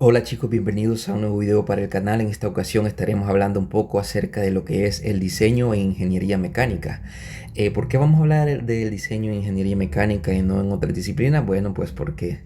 Hola chicos, bienvenidos a un nuevo video para el canal. En esta ocasión estaremos hablando un poco acerca de lo que es el diseño e ingeniería mecánica. ¿Por qué vamos a hablar del diseño e ingeniería mecánica y no en otras disciplinas? Bueno, pues porque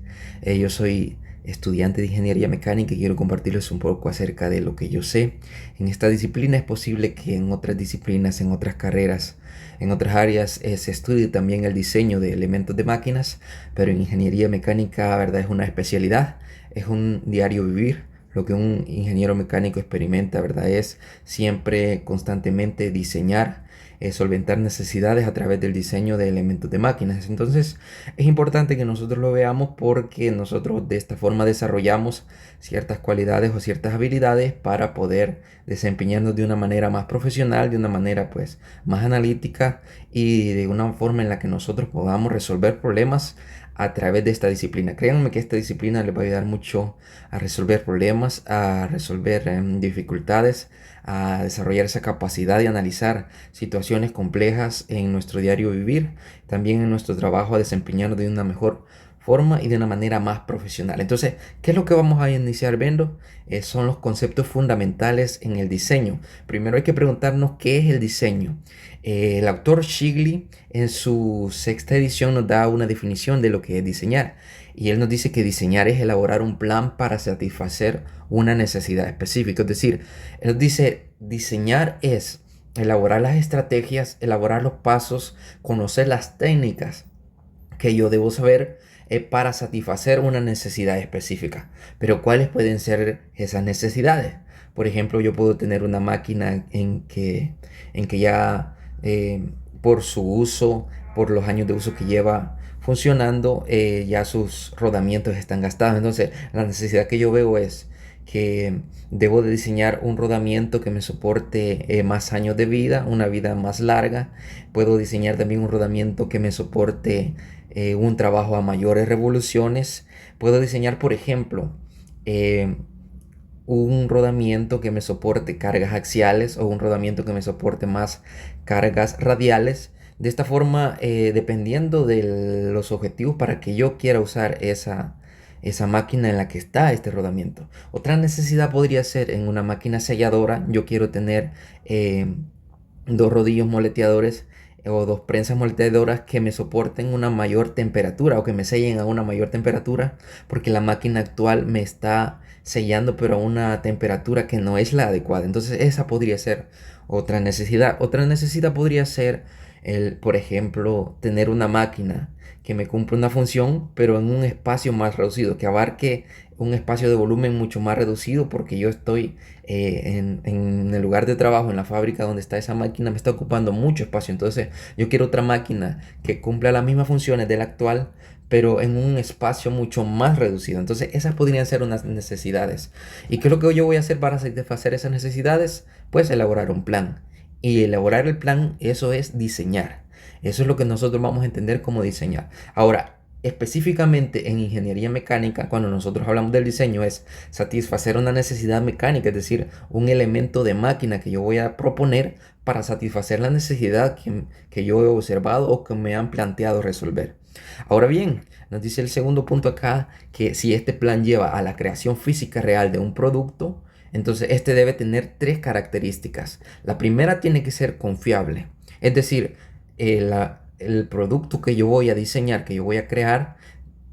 yo soy estudiante de ingeniería mecánica y quiero compartirles un poco acerca de lo que yo sé. En esta disciplina es posible que en otras disciplinas, en otras carreras, en otras áreas se estudie también el diseño de elementos de máquinas, pero en ingeniería mecánica, la verdad, es una especialidad. Es un diario vivir. Lo que un ingeniero mecánico experimenta, ¿verdad? Es siempre, constantemente diseñar, solventar necesidades a través del diseño de elementos de máquinas. Entonces, es importante que nosotros lo veamos porque nosotros de esta forma desarrollamos ciertas cualidades o ciertas habilidades para poder desempeñarnos de una manera más profesional, de una manera pues más analítica y de una forma en la que nosotros podamos resolver problemas a través de esta disciplina. Créanme que esta disciplina les va a ayudar mucho a resolver problemas, a resolver dificultades, a desarrollar esa capacidad de analizar situaciones complejas en nuestro diario vivir, también en nuestro trabajo, a desempeñarnos de una mejor forma y de una manera más profesional. Entonces, ¿qué es lo que vamos a iniciar viendo? Son los conceptos fundamentales en el diseño. Primero hay que preguntarnos qué es el diseño. El autor Shigley en su sexta edición nos da una definición de lo que es diseñar. Y él nos dice que diseñar es elaborar un plan para satisfacer una necesidad específica. Es decir, él nos dice, diseñar es elaborar las estrategias, elaborar los pasos, conocer las técnicas que yo debo saber para satisfacer una necesidad específica. Pero ¿cuáles pueden ser esas necesidades? Por ejemplo, yo puedo tener una máquina en que ya por su uso, por los años de uso que lleva funcionando, ya sus rodamientos están gastados. Entonces, la necesidad que yo veo es que debo de diseñar un rodamiento que me soporte más años de vida, una vida más larga. Puedo diseñar también un rodamiento que me soporte un trabajo a mayores revoluciones. Puedo diseñar, por ejemplo, eh, un rodamiento que me soporte cargas axiales o un rodamiento que me soporte más cargas radiales. De esta forma, dependiendo de los objetivos para que yo quiera usar esa máquina en la que está este rodamiento. Otra necesidad podría ser en una máquina selladora. Yo quiero tener dos rodillos moleteadores o dos prensas moleteadoras que me soporten una mayor temperatura o que me sellen a una mayor temperatura, porque la máquina actual me está sellando pero a una temperatura que no es la adecuada. Entonces esa podría ser otra necesidad. Otra necesidad podría ser por ejemplo, tener una máquina que me cumpla una función, pero en un espacio más reducido, que abarque un espacio de volumen mucho más reducido, porque yo estoy en el lugar de trabajo, en la fábrica donde está esa máquina, me está ocupando mucho espacio. Entonces, yo quiero otra máquina que cumpla las mismas funciones de la actual, pero en un espacio mucho más reducido. Entonces, esas podrían ser unas necesidades. ¿Y qué es lo que yo voy a hacer para satisfacer esas necesidades? Pues elaborar un plan. Y elaborar el plan, eso es diseñar. Eso es lo que nosotros vamos a entender como diseñar. Ahora, específicamente en ingeniería mecánica, cuando nosotros hablamos del diseño, es satisfacer una necesidad mecánica, es decir, un elemento de máquina que yo voy a proponer para satisfacer la necesidad que yo he observado o que me han planteado resolver. Ahora bien, nos dice el segundo punto acá que si este plan lleva a la creación física real de un producto, entonces este debe tener tres características. La primera tiene que ser confiable, es decir, el producto que yo voy a diseñar, que yo voy a crear,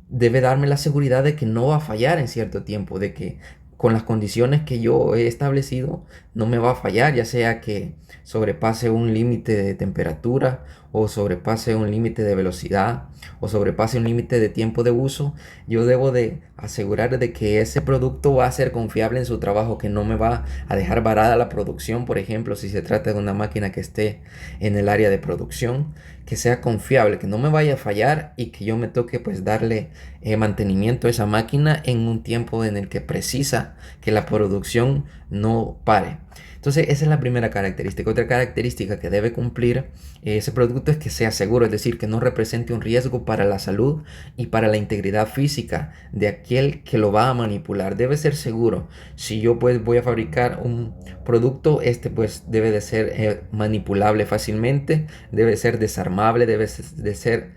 debe darme la seguridad de que no va a fallar en cierto tiempo, de que con las condiciones que yo he establecido no me va a fallar, ya sea que sobrepase un límite de temperatura o sobrepase un límite de velocidad o sobrepase un límite de tiempo de uso. Yo debo de asegurar de que ese producto va a ser confiable en su trabajo, que no me va a dejar varada la producción, por ejemplo, si se trata de una máquina que esté en el área de producción, que sea confiable, que no me vaya a fallar y que yo me toque pues darle mantenimiento a esa máquina en un tiempo en el que precisa que la producción no pare. Entonces esa es la primera característica. Otra característica que debe cumplir ese producto es que sea seguro, es decir, que no represente un riesgo para la salud y para la integridad física de aquel que lo va a manipular. Debe ser seguro. Si yo pues voy a fabricar un producto, este pues debe de ser manipulable fácilmente, debe ser desarmable, debe de ser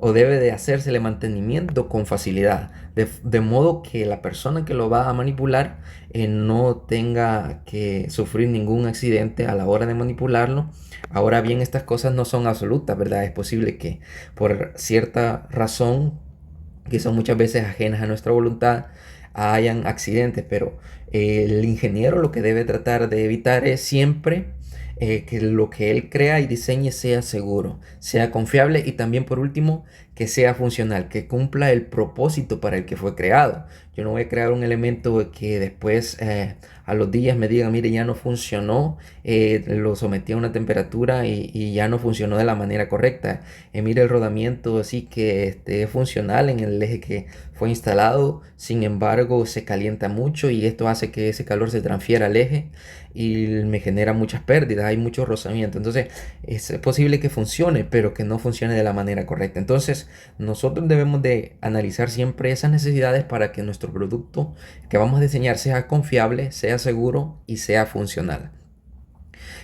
o debe de hacérsele mantenimiento con facilidad, de modo que la persona que lo va a manipular no tenga que sufrir ningún accidente a la hora de manipularlo. Ahora bien, estas cosas no son absolutas, ¿verdad? Es posible que por cierta razón, que son muchas veces ajenas a nuestra voluntad, hayan accidentes, pero el ingeniero lo que debe tratar de evitar es siempre que lo que él crea y diseñe sea seguro, sea confiable y también por último que sea funcional, que cumpla el propósito para el que fue creado. Yo no voy a crear un elemento que después a los días me diga, mire, ya no funcionó, lo sometí a una temperatura y ya no funcionó de la manera correcta. Mire el rodamiento así que esté funcional en el eje que fue instalado, sin embargo se calienta mucho y esto hace que ese calor se transfiera al eje y me genera muchas pérdidas, hay mucho rozamiento. Entonces es posible que funcione, pero que no funcione de la manera correcta. Entonces nosotros debemos de analizar siempre esas necesidades para que nuestro producto que vamos a diseñar sea confiable, sea seguro y sea funcional.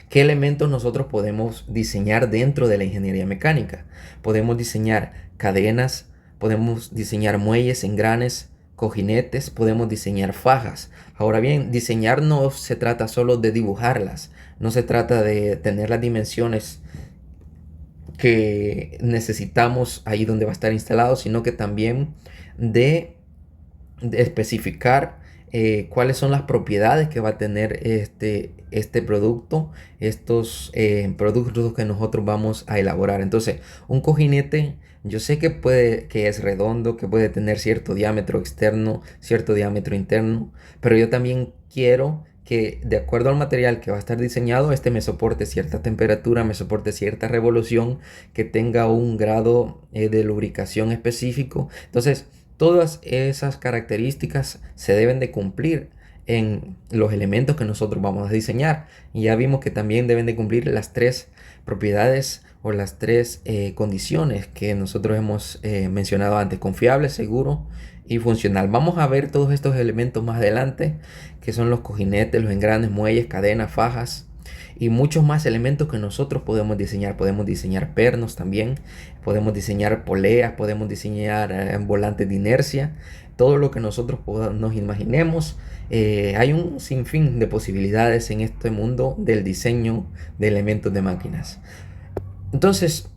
¿Qué elementos nosotros podemos diseñar dentro de la ingeniería mecánica? Podemos diseñar cadenas, podemos diseñar muelles, engranes, cojinetes, podemos diseñar fajas. Ahora bien, diseñar no se trata solo de dibujarlas, no se trata de tener las dimensiones que necesitamos ahí donde va a estar instalado, sino que también de especificar cuáles son las propiedades que va a tener este producto, estos productos que nosotros vamos a elaborar. Entonces, un cojinete, yo sé que es redondo, que puede tener cierto diámetro externo, cierto diámetro interno, pero yo también quiero que de acuerdo al material que va a estar diseñado, este me soporte cierta temperatura, me soporte cierta revolución, que tenga un grado de lubricación específico. Entonces, todas esas características se deben de cumplir en los elementos que nosotros vamos a diseñar. Y ya vimos que también deben de cumplir las tres propiedades o las tres condiciones que nosotros hemos mencionado antes: confiable, seguro y funcional. Vamos a ver todos estos elementos más adelante, que son los cojinetes, los engranes, muelles, cadenas, fajas y muchos más elementos que nosotros podemos diseñar. Podemos diseñar pernos también, podemos diseñar poleas, podemos diseñar volantes de inercia, todo lo que nosotros nos imaginemos. Hay un sinfín de posibilidades en este mundo del diseño de elementos de máquinas. Entonces,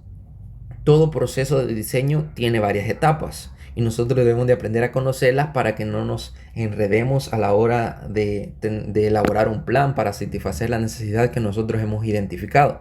todo proceso de diseño tiene varias etapas y nosotros debemos de aprender a conocerlas para que no nos enredemos a la hora de elaborar un plan para satisfacer la necesidad que nosotros hemos identificado.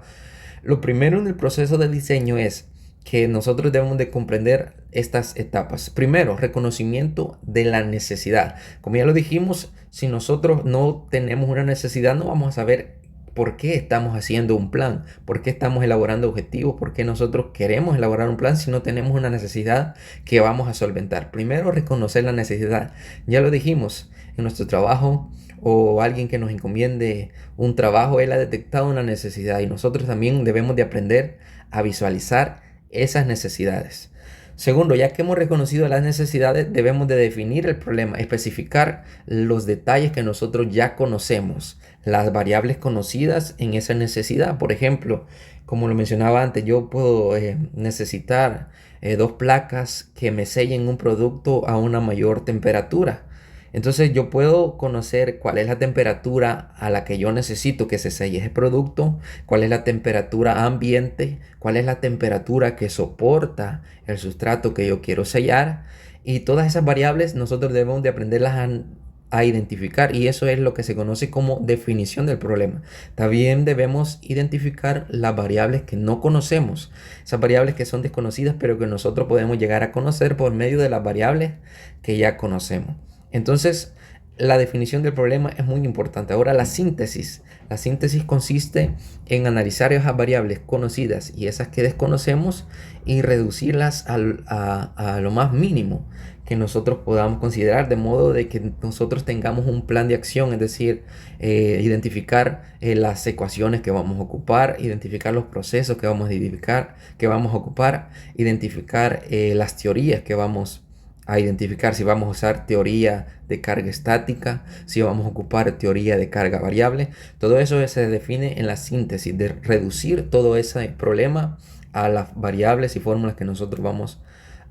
Lo primero en el proceso de diseño es que nosotros debemos de comprender estas etapas. Primero, reconocimiento de la necesidad. Como ya lo dijimos, si nosotros no tenemos una necesidad, no vamos a saber por qué estamos haciendo un plan, por qué estamos elaborando objetivos, por qué nosotros queremos elaborar un plan si no tenemos una necesidad que vamos a solventar. Primero, reconocer la necesidad. Ya lo dijimos, en nuestro trabajo o alguien que nos encomiende un trabajo, él ha detectado una necesidad y nosotros también debemos de aprender a visualizar esas necesidades. Segundo, ya que hemos reconocido las necesidades, debemos de definir el problema, especificar los detalles que nosotros ya conocemos, las variables conocidas en esa necesidad. Por ejemplo, como lo mencionaba antes, yo puedo necesitar dos placas que me sellen un producto a una mayor temperatura. Entonces yo puedo conocer cuál es la temperatura a la que yo necesito que se selle ese producto, cuál es la temperatura ambiente, cuál es la temperatura que soporta el sustrato que yo quiero sellar, y todas esas variables nosotros debemos de aprenderlas a identificar, y eso es lo que se conoce como definición del problema. También debemos identificar las variables que no conocemos, esas variables que son desconocidas pero que nosotros podemos llegar a conocer por medio de las variables que ya conocemos. Entonces, la definición del problema es muy importante. Ahora, la síntesis. La síntesis consiste en analizar esas variables conocidas y esas que desconocemos y reducirlas a lo más mínimo que nosotros podamos considerar, de modo de que nosotros tengamos un plan de acción, es decir, identificar las ecuaciones que vamos a ocupar, identificar los procesos que vamos a ocupar, identificar las teorías que vamos a identificar, si vamos a usar teoría de carga estática, si vamos a ocupar teoría de carga variable. Todo eso se define en la síntesis, de reducir todo ese problema a las variables y fórmulas que nosotros vamos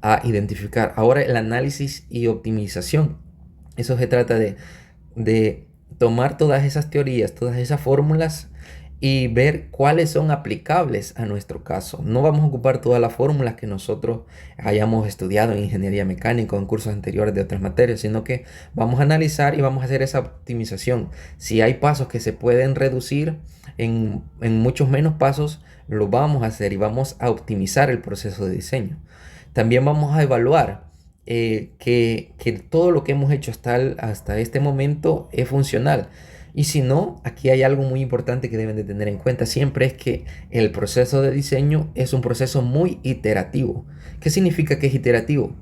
a identificar. Ahora el análisis y optimización. Eso se trata de tomar todas esas teorías, todas esas fórmulas y ver cuáles son aplicables a nuestro caso. No vamos a ocupar todas las fórmulas que nosotros hayamos estudiado en ingeniería mecánica o en cursos anteriores de otras materias, sino que vamos a analizar y vamos a hacer esa optimización. Si hay pasos que se pueden reducir en muchos menos pasos, lo vamos a hacer y vamos a optimizar el proceso de diseño. También vamos a evaluar que todo lo que hemos hecho hasta este momento es funcional. Y si no, aquí hay algo muy importante que deben de tener en cuenta siempre, es que el proceso de diseño es un proceso muy iterativo. ¿Qué significa que es iterativo?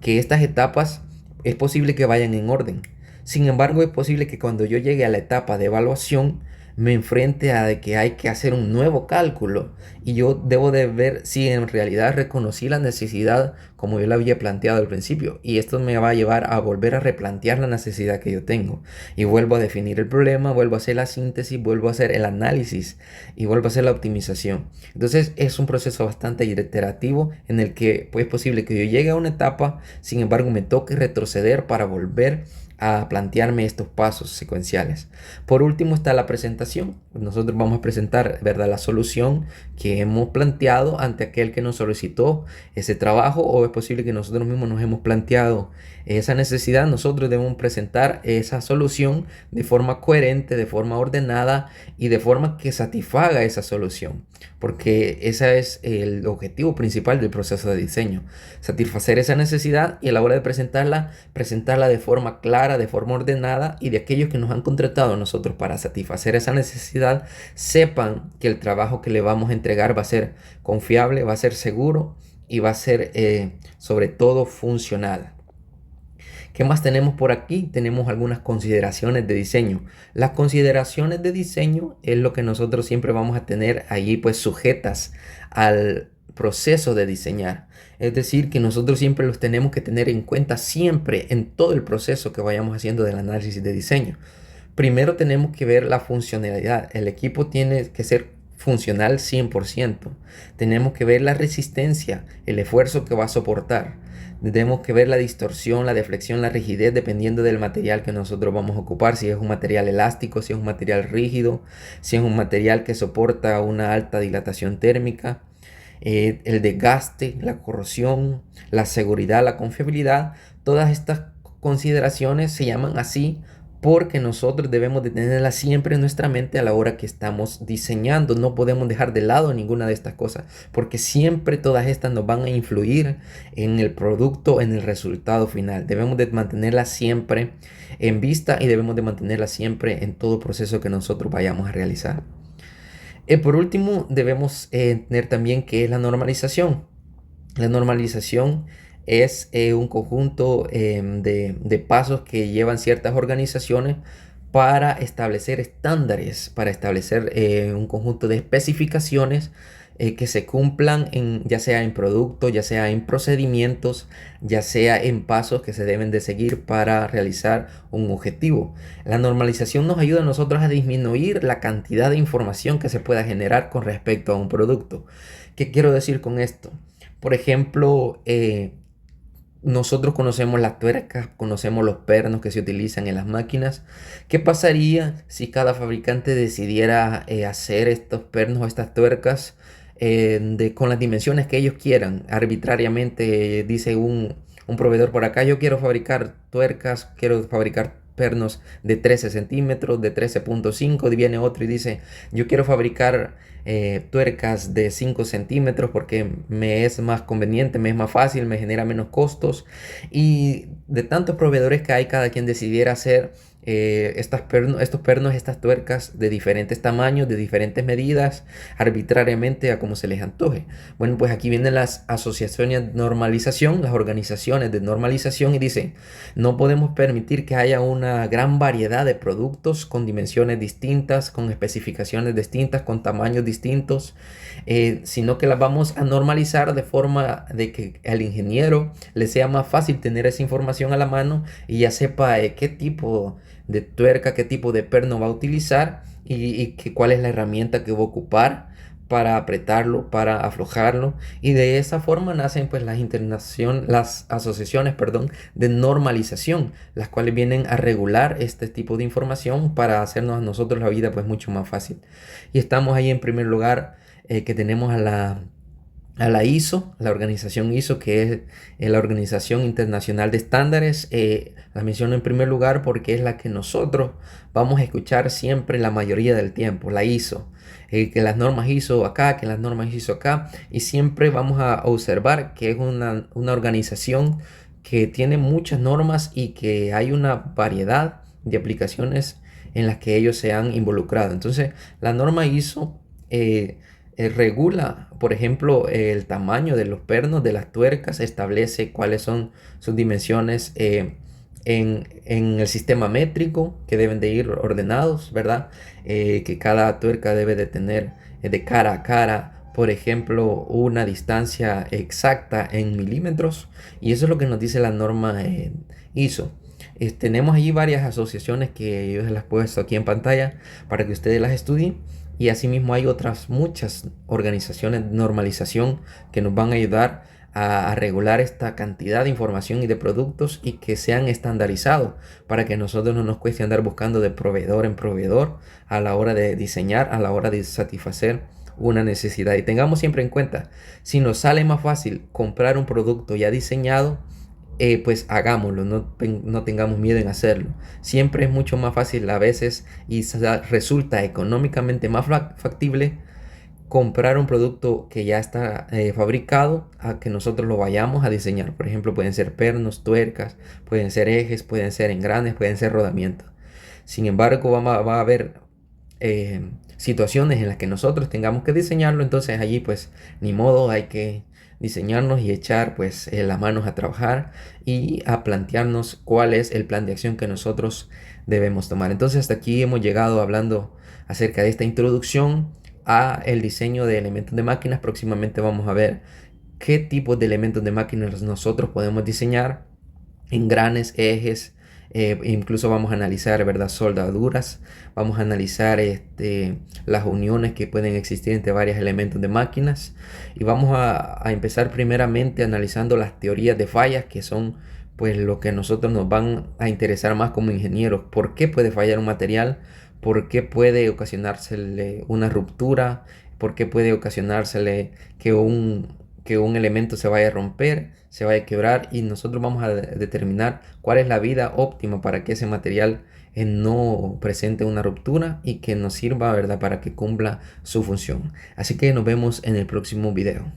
Que estas etapas es posible que vayan en orden. Sin embargo, es posible que cuando yo llegue a la etapa de evaluación me enfrente a de que hay que hacer un nuevo cálculo y yo debo de ver si en realidad reconocí la necesidad como yo la había planteado al principio, y esto me va a llevar a volver a replantear la necesidad que yo tengo y vuelvo a definir el problema, vuelvo a hacer la síntesis, vuelvo a hacer el análisis y vuelvo a hacer la optimización. Entonces es un proceso bastante iterativo en el que pues, es posible que yo llegue a una etapa, sin embargo me toque retroceder para volver a plantearme estos pasos secuenciales. Por último está la presentación. Nosotros vamos a presentar, ¿verdad?, la solución que hemos planteado ante aquel que nos solicitó ese trabajo, o es posible que nosotros mismos nos hemos planteado esa necesidad. Nosotros debemos presentar esa solución de forma coherente, de forma ordenada y de forma que satisfaga esa solución, porque ese es el objetivo principal del proceso de diseño: satisfacer esa necesidad y a la hora de presentarla de forma clara, de forma ordenada, y de aquellos que nos han contratado a nosotros para satisfacer esa necesidad sepan que el trabajo que le vamos a entregar va a ser confiable, va a ser seguro y va a ser sobre todo funcional. ¿Qué más tenemos por aquí? Tenemos algunas consideraciones de diseño. Las consideraciones de diseño es lo que nosotros siempre vamos a tener allí pues sujetas al proceso de diseñar. Es decir, que nosotros siempre los tenemos que tener en cuenta siempre en todo el proceso que vayamos haciendo del análisis de diseño. Primero tenemos que ver la funcionalidad. El equipo tiene que ser funcional 100%. Tenemos que ver la resistencia, el esfuerzo que va a soportar. Tenemos que ver la distorsión, la deflexión, la rigidez, dependiendo del material que nosotros vamos a ocupar. Si es un material elástico, si es un material rígido, si es un material que soporta una alta dilatación térmica. El desgaste, la corrosión, la seguridad, la confiabilidad. Todas estas consideraciones se llaman así porque nosotros debemos de tenerlas siempre en nuestra mente a la hora que estamos diseñando. No podemos dejar de lado ninguna de estas cosas, porque siempre todas estas nos van a influir en el producto, en el resultado final. Debemos de mantenerlas siempre en vista y debemos de mantenerlas siempre en todo proceso que nosotros vayamos a realizar. Por último, debemos tener también qué es la normalización. La normalización es un conjunto de pasos que llevan ciertas organizaciones para establecer estándares, para establecer un conjunto de especificaciones que se cumplan ya sea en productos, ya sea en procedimientos, ya sea en pasos que se deben de seguir para realizar un objetivo. La normalización nos ayuda a nosotros a disminuir la cantidad de información que se pueda generar con respecto a un producto. ¿Qué quiero decir con esto? Por ejemplo, nosotros conocemos las tuercas, conocemos los pernos que se utilizan en las máquinas. ¿Qué pasaría si cada fabricante decidiera hacer estos pernos o estas tuercas con las dimensiones que ellos quieran? Arbitrariamente dice un proveedor por acá: yo quiero fabricar tuercas, quiero fabricar pernos de 13 centímetros, de 13.5. Viene otro y dice: yo quiero fabricar tuercas de 5 centímetros porque me es más conveniente, me es más fácil, me genera menos costos. Y de tantos proveedores que hay, cada quien decidiera hacer estos pernos, estas tuercas de diferentes tamaños, de diferentes medidas, arbitrariamente a como se les antoje. Bueno, pues aquí vienen las asociaciones de normalización, las organizaciones de normalización, y dicen: no podemos permitir que haya una gran variedad de productos con dimensiones distintas, con especificaciones distintas, con tamaños distintos, sino que las vamos a normalizar de forma de que al ingeniero le sea más fácil tener esa información a la mano y ya sepa qué tipo de tuerca, qué tipo de perno va a utilizar y cuál es la herramienta que va a ocupar para apretarlo, para aflojarlo, y de esa forma nacen pues las asociaciones, perdón, de normalización, las cuales vienen a regular este tipo de información para hacernos a nosotros la vida pues mucho más fácil. Y estamos ahí en primer lugar, que tenemos a la ISO, la organización ISO, que es la Organización Internacional de Estándares. La menciono en primer lugar porque es la que nosotros vamos a escuchar siempre la mayoría del tiempo, la ISO. Que las normas ISO acá, que las normas ISO acá, y siempre vamos a observar que es una organización que tiene muchas normas y que hay una variedad de aplicaciones en las que ellos se han involucrado. Entonces, la norma ISO regula, por ejemplo, el tamaño de los pernos, de las tuercas, establece cuáles son sus dimensiones en el sistema métrico, que deben de ir ordenados, ¿verdad? Que cada tuerca debe de tener de cara a cara, por ejemplo, una distancia exacta en milímetros, y eso es lo que nos dice la norma ISO. Tenemos allí varias asociaciones que yo se las he puesto aquí en pantalla para que ustedes las estudien. Y asimismo hay otras muchas organizaciones de normalización que nos van a ayudar a regular esta cantidad de información y de productos, y que sean estandarizados para que nosotros no nos cueste andar buscando de proveedor en proveedor a la hora de diseñar, a la hora de satisfacer una necesidad. Y tengamos siempre en cuenta, si nos sale más fácil comprar un producto ya diseñado, pues hagámoslo, no tengamos miedo en hacerlo. Siempre es mucho más fácil a veces, y resulta económicamente más factible comprar un producto que ya está fabricado, a que nosotros lo vayamos a diseñar. Por ejemplo, pueden ser pernos, tuercas, pueden ser ejes, pueden ser engranes, pueden ser rodamientos. Sin embargo, va a haber situaciones en las que nosotros tengamos que diseñarlo. Entonces allí pues ni modo, hay que diseñarnos y echar pues las manos a trabajar y a plantearnos cuál es el plan de acción que nosotros debemos tomar. Entonces hasta aquí hemos llegado hablando acerca de esta introducción a el diseño de elementos de máquinas. Próximamente vamos a ver qué tipos de elementos de máquinas nosotros podemos diseñar: engranes, ejes, incluso vamos a analizar, ¿verdad?, soldaduras. Vamos a analizar las uniones que pueden existir entre varios elementos de máquinas, y vamos a empezar primeramente analizando las teorías de fallas, que son pues lo que a nosotros nos van a interesar más como ingenieros. ¿Por qué puede fallar un material? ¿Por qué puede ocasionársele una ruptura? ¿Por qué puede ocasionársele que un elemento se vaya a romper, se vaya a quebrar? Y nosotros vamos a determinar cuál es la vida óptima para que ese material no presente una ruptura y que nos sirva, ¿verdad?, para que cumpla su función. Así que nos vemos en el próximo video.